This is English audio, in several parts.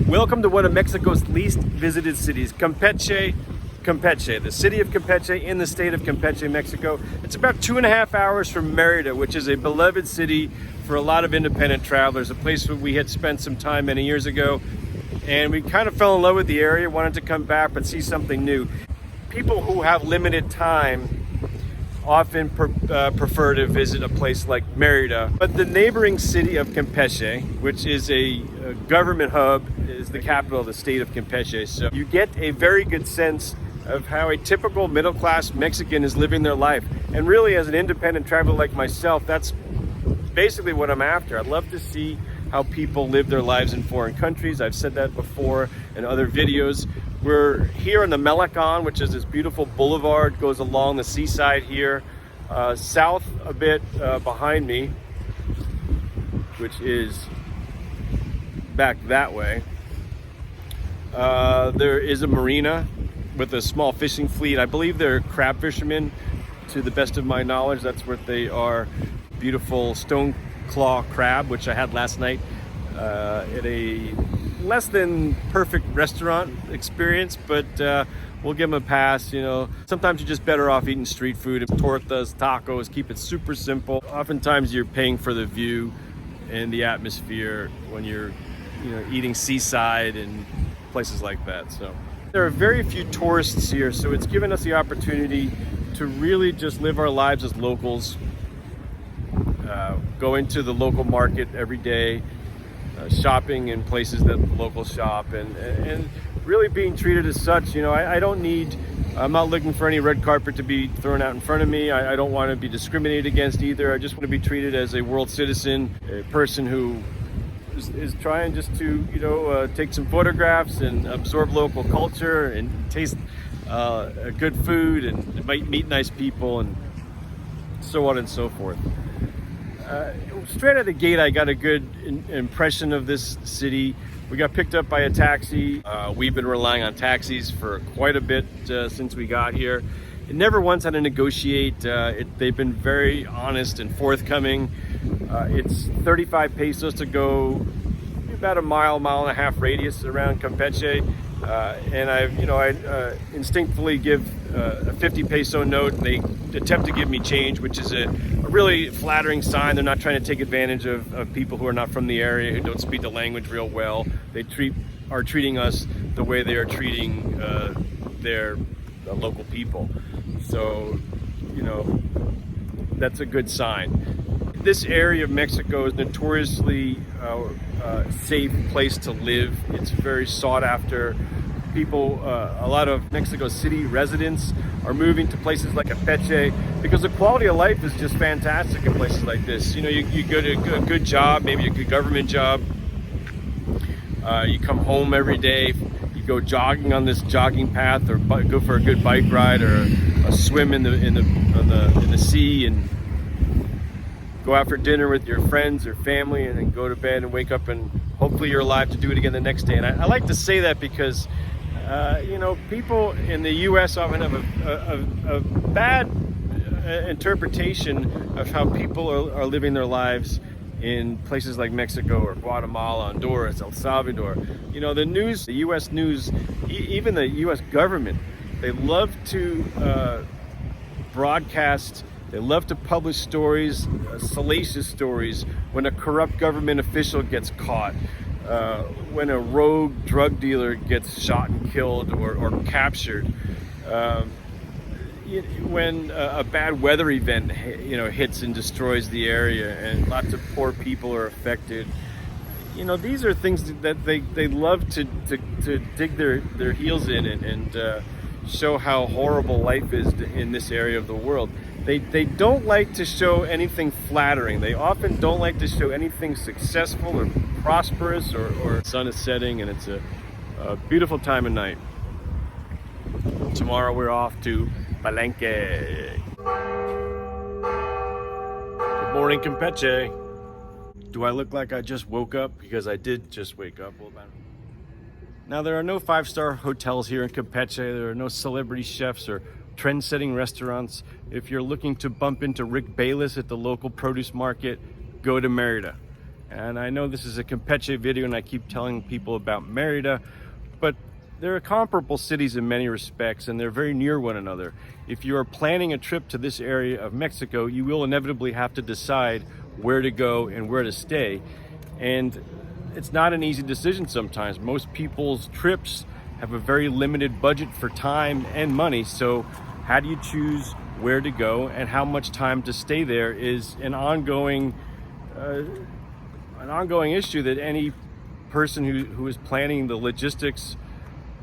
Welcome to one of Mexico's least visited cities, Campeche, the city of Campeche in the state of Campeche, Mexico. It's about 2.5 hours from Mérida, which is a beloved city for a lot of independent travelers, a place where we had spent some time many years ago, and we kind of fell in love with the area, wanted to come back but see something new. People who have limited time often prefer to visit a place like Mérida, but the neighboring city of Campeche, which is a government hub, is the capital of the state of Campeche. So you get a very good sense of how a typical middle-class Mexican is living their life. And really, as an independent traveler like myself, that's basically what I'm after. I'd love to see how people live their lives in foreign countries. I've said that before in other videos. We're here in the Malecon, which is this beautiful boulevard, goes along the seaside here. South a bit behind me, which is back that way, there is a marina with a small fishing fleet. I believe they're crab fishermen, to the best of my knowledge. That's what they are. Beautiful stone claw crab, which I had last night at a less than perfect restaurant experience, but we'll give them a pass. You know, sometimes you're just better off eating street food, tortas, tacos. Keep it super simple. Oftentimes you're paying for the view and the atmosphere when you're, eating seaside and places like that. So there are very few tourists here, so it's given us the opportunity to really just live our lives as locals. Go into the local market every day, shopping in places that locals shop, and really being treated as such. I'm not looking for any red carpet to be thrown out in front of me. I don't want to be discriminated against either. I just want to be treated as a world citizen, a person who is trying just to take some photographs and absorb local culture and taste good food and might meet nice people and so on and so forth. Straight out of the gate, I got a good impression of this city. We got picked up by a taxi. We've been relying on taxis for quite a bit since we got here. It never once had to negotiate. They've been very honest and forthcoming. It's 35 pesos to go about a mile and a half radius around Campeche. And I instinctively give a 50 peso note. They attempt to give me change, which is a really flattering sign. They're not trying to take advantage of people who are not from the area, who don't speak the language real well. They are treating us the way they are treating their local people. So, that's a good sign. This area of Mexico is notoriously safe place to live. It's very sought after. People, a lot of Mexico City residents are moving to places like Campeche because the quality of life is just fantastic in places like this. You go to a good job, maybe a good government job. You come home every day. You go jogging on this jogging path, or go for a good bike ride, or a swim in the sea, and go out for dinner with your friends or family, and then go to bed and wake up, and hopefully you're alive to do it again the next day. And I like to say that because people in the U.S. often have a bad interpretation of how people are living their lives in places like Mexico or Guatemala, Honduras, El Salvador. The news, the U.S. news, even the U.S. government, they love to broadcast. They love to publish stories, salacious stories, when a corrupt government official gets caught, when a rogue drug dealer gets shot and killed or captured, when a bad weather event hits and destroys the area and lots of poor people are affected. These are things that they love to dig their heels in and show how horrible life is in this area of the world. They don't like to show anything flattering. They often don't like to show anything successful or prosperous, or the sun is setting and it's a beautiful time of night. Tomorrow we're off to Palenque. Good morning, Campeche. Do I look like I just woke up? Because I did just wake up. Now, there are no five-star hotels here in Campeche. There are no celebrity chefs or trend-setting restaurants. If you're looking to bump into Rick Bayless at the local produce market, go to Mérida. And I know this is a Campeche video and I keep telling people about Merida, but they're comparable cities in many respects and they're very near one another. If you are planning a trip to this area of Mexico, you will inevitably have to decide where to go and where to stay. And it's not an easy decision sometimes. Most people's trips have a very limited budget for time and money. So how do you choose where to go and how much time to stay there is an ongoing issue that any person who is planning the logistics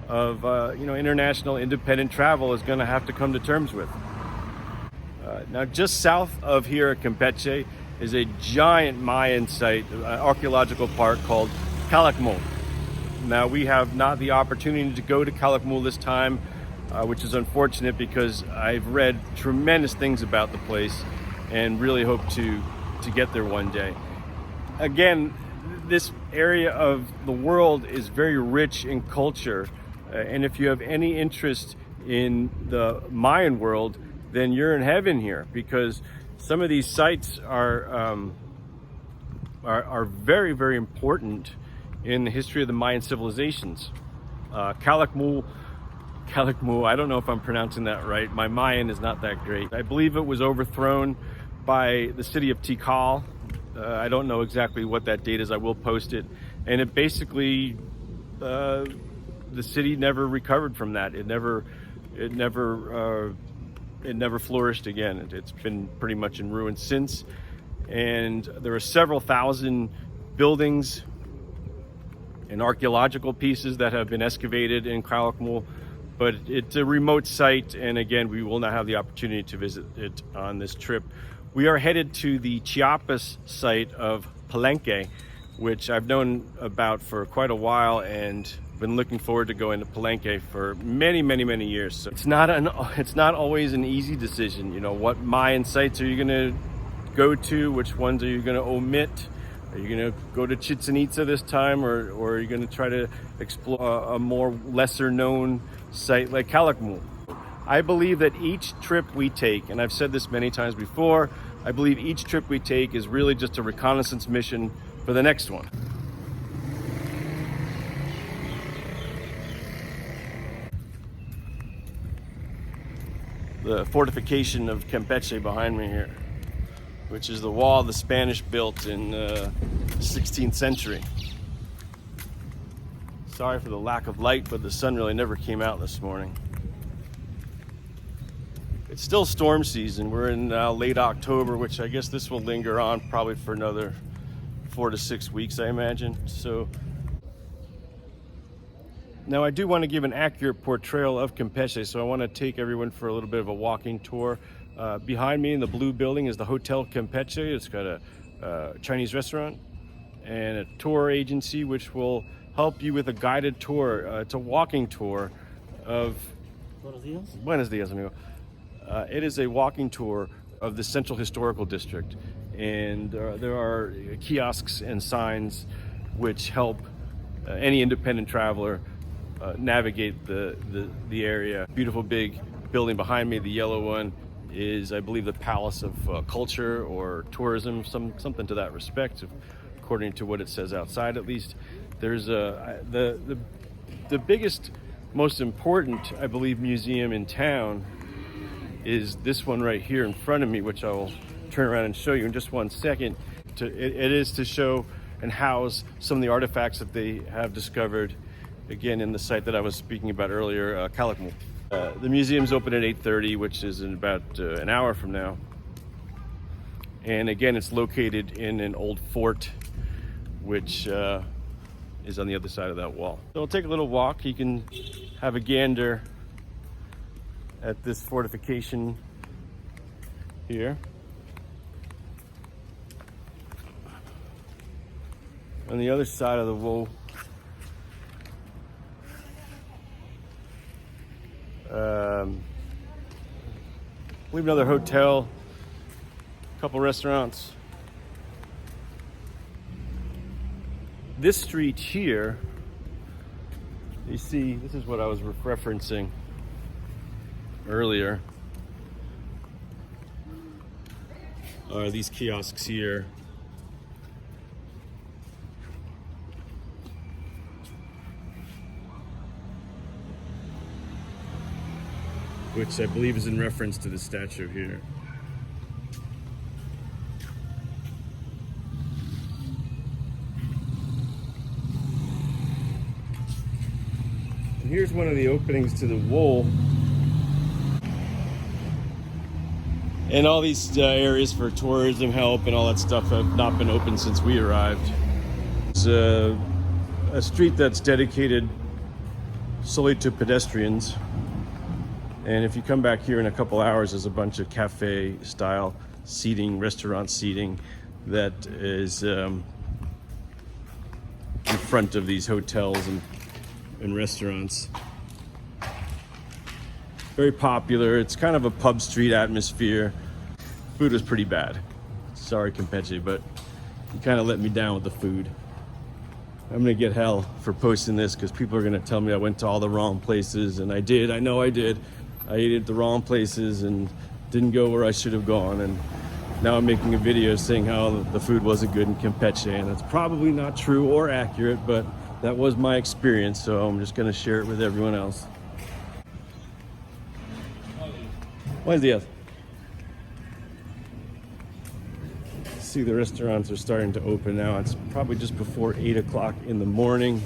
of international independent travel is going to have to come to terms with. Now, just south of here at Campeche is a giant Mayan site, archaeological park called Calakmul. Now, we have not the opportunity to go to Calakmul this time, which is unfortunate because I've read tremendous things about the place and really hope to get there one day. Again, this area of the world is very rich in culture, and if you have any interest in the Mayan world, then you're in heaven here, because some of these sites are very, very important in the history of the Mayan civilizations. Calakmul, I don't know if I'm pronouncing that right. My Mayan is not that great. I believe it was overthrown by the city of Tikal. I don't know exactly what that date is. I will post it. And it basically, the city never recovered from that. It never flourished again. It's been pretty much in ruins since. And there are several thousand buildings and archaeological pieces that have been excavated in Calakmul, but it's a remote site. And again, we will not have the opportunity to visit it on this trip. We are headed to the Chiapas site of Palenque, which I've known about for quite a while and been looking forward to going to Palenque for many, many, many years. So it's not always an easy decision. You know, what Mayan sites are you going to go to? Which ones are you going to omit? Are you going to go to Chichen Itza this time, or are you going to try to explore a more lesser known site like Calakmul? I believe that each trip we take, and I've said this many times before, I believe each trip we take is really just a reconnaissance mission for the next one. The fortification of Campeche behind me here, which is the wall the Spanish built in the 16th century. Sorry for the lack of light, but the sun really never came out this morning. It's still storm season. We're in late October, which I guess this will linger on probably for another 4 to 6 weeks, I imagine. So now I do want to give an accurate portrayal of Campeche, so I want to take everyone for a little bit of a walking tour. Behind me in the blue building is the Hotel Campeche. It's got a Chinese restaurant and a tour agency which will help you with a guided tour. It's a walking tour of... Buenos dias. Buenos dias, amigo. It is a walking tour of the Central Historical District, and there are kiosks and signs which help any independent traveler navigate the area. Beautiful big building behind me, the yellow one, is I believe the Palace of Culture or Tourism, something to that respect, according to what it says outside at least. There's the biggest, most important, I believe, museum in town is this one right here in front of me, which I will turn around and show you in just one second. It is to show and house some of the artifacts that they have discovered, again, in the site that I was speaking about earlier, Calakmul. The museum's open at 8:30, which is in about an hour from now. And again, it's located in an old fort, which is on the other side of that wall. So we'll take a little walk. You can have a gander at this fortification here. On the other side of the wall, I believe another hotel, a couple restaurants. This street here, you see, this is what I was referencing earlier, are these kiosks here. which I believe is in reference to the statue here. And here's one of the openings to the wool. And all these areas for tourism help and all that stuff have not been open since we arrived. It's a street that's dedicated solely to pedestrians. And if you come back here in a couple hours, there's a bunch of cafe style seating, restaurant seating that is in front of these hotels and restaurants. Very popular. It's kind of a pub street atmosphere. Food was pretty bad. Sorry, Campeche, but you kind of let me down with the food. I'm gonna get hell for posting this because people are gonna tell me I went to all the wrong places, and I did. I know I did. I ate at the wrong places and didn't go where I should have gone, and now I'm making a video saying how the food wasn't good in Campeche, and it's probably not true or accurate, but that was my experience, so I'm just gonna share it with everyone else. Buenos días. See, the restaurants are starting to open now. It's probably just before 8 o'clock in the morning.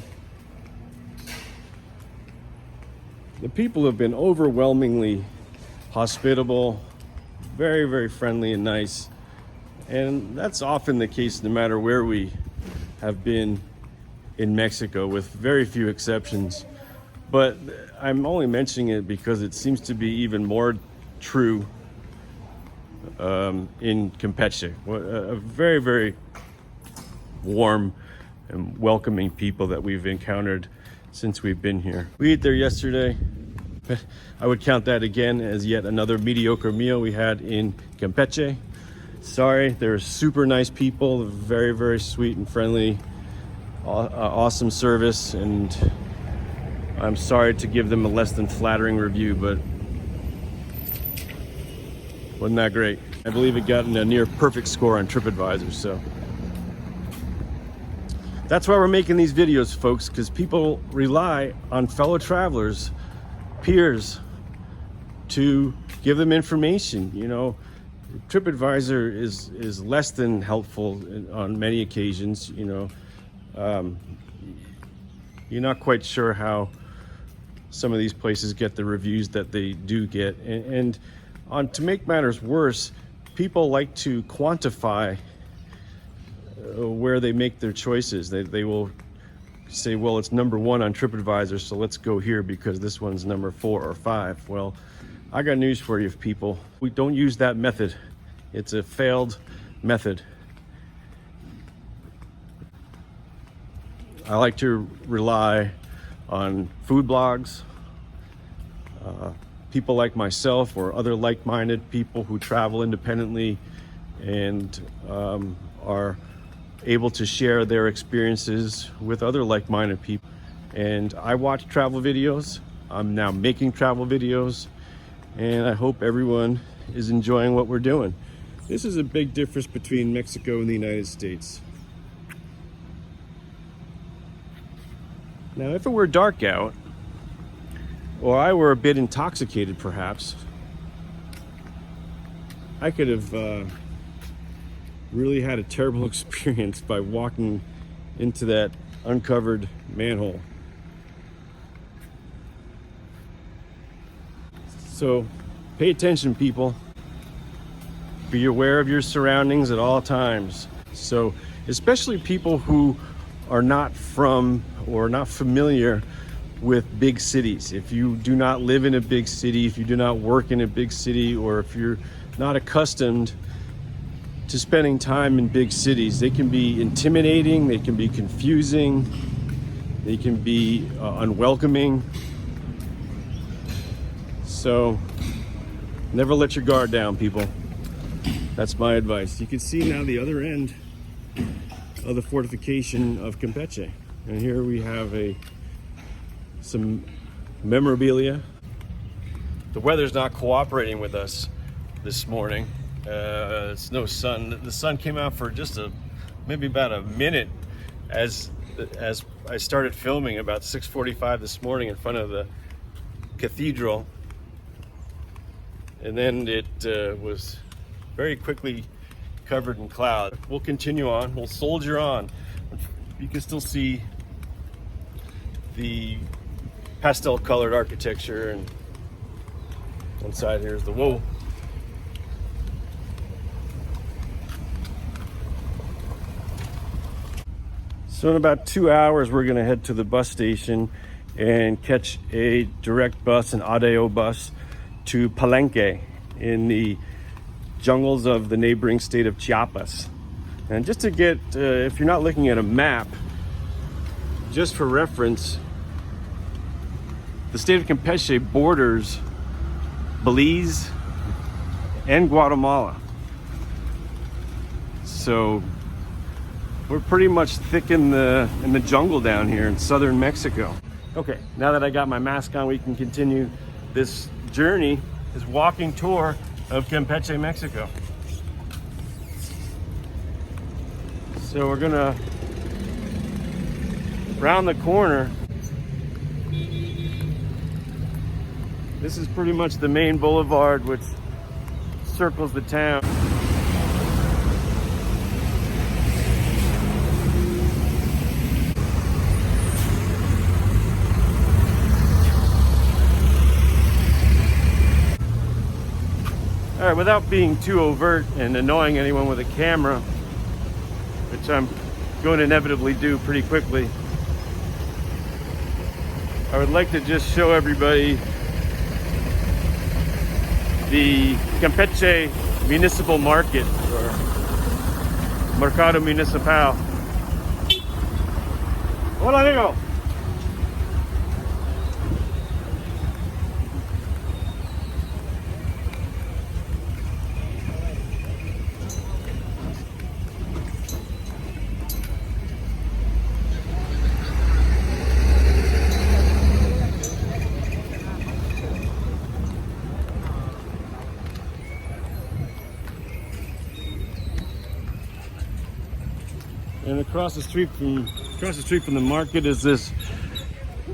The people have been overwhelmingly hospitable, very, very friendly and nice. And that's often the case no matter where we have been in Mexico, with very few exceptions. But I'm only mentioning it because it seems to be even more true in Campeche. A very, very warm and welcoming people that we've encountered since we've been here. We ate there yesterday. I would count that again as yet another mediocre meal we had in Campeche. Sorry, they're super nice people, very, very sweet and friendly, awesome service, and I'm sorry to give them a less than flattering review, but wasn't that great. I believe it got a near perfect score on TripAdvisor, so. That's why we're making these videos, folks, because people rely on fellow travelers, peers, to give them information. You know, TripAdvisor is less than helpful on many occasions. You know, you're not quite sure how some of these places get the reviews that they do get, and to make matters worse, people like to quantify where they make their choices. They will say, well, it's number 1 on TripAdvisor, so let's go here because this one's number 4 or 5. Well, I got news for you, people. We don't use that method. It's a failed method. I like to rely on food blogs, people like myself or other like-minded people who travel independently and are able to share their experiences with other like-minded people. And I watch travel videos. I'm now making travel videos, and I hope everyone is enjoying what we're doing. This is a big difference between Mexico and the United States. Now, if it were dark out, or I were a bit intoxicated perhaps, I could have really had a terrible experience by walking into that uncovered manhole. So pay attention, people. Be aware of your surroundings at all times. So especially people who are not from or not familiar with big cities. If you do not live in a big city, if you do not work in a big city, or if you're not accustomed to spending time in big cities, they can be intimidating, they can be confusing, they can be unwelcoming. So never let your guard down, people. That's my advice. You can see now the other end of the fortification of Campeche. And here we have some memorabilia. The weather's not cooperating with us this morning. It's no sun. The sun came out for just maybe about a minute as I started filming about 6:45 this morning in front of the cathedral. and then it was very quickly covered in cloud. We'll continue on, we'll soldier on. You can still see the pastel colored architecture, and one side here is the whoa. So in about 2 hours, we're gonna head to the bus station and catch a direct bus, an ADEO bus, to Palenque in the jungles of the neighboring state of Chiapas. And just to get, if you're not looking at a map, just for reference, the state of Campeche borders Belize and Guatemala. So we're pretty much thick in the jungle down here in southern Mexico. Okay, now that I got my mask on, we can continue this journey, this walking tour of Campeche, Mexico. So we're gonna round the corner. This is pretty much the main boulevard which circles the town. All right, without being too overt and annoying anyone with a camera, which I'm going to inevitably do pretty quickly, I would like to just show everybody the Campeche Municipal Market, or Mercado Municipal. Hola, amigo. And across the street from the market is this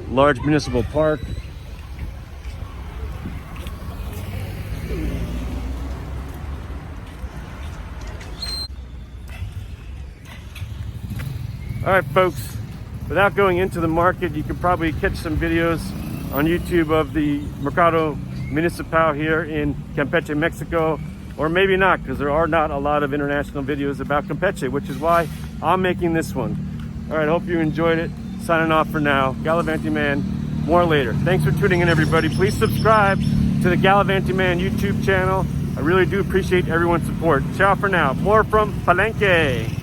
large municipal park. All right, folks, without going into the market, you can probably catch some videos on YouTube of the Mercado Municipal here in Campeche, Mexico, or maybe not, because there are not a lot of international videos about Campeche, which is why I'm making this one. All right, hope you enjoyed it. Signing off for now. GallivantingMan, more later. Thanks for tuning in, everybody. Please subscribe to the GallivantingMan YouTube channel. I really do appreciate everyone's support. Ciao for now. More from Palenque.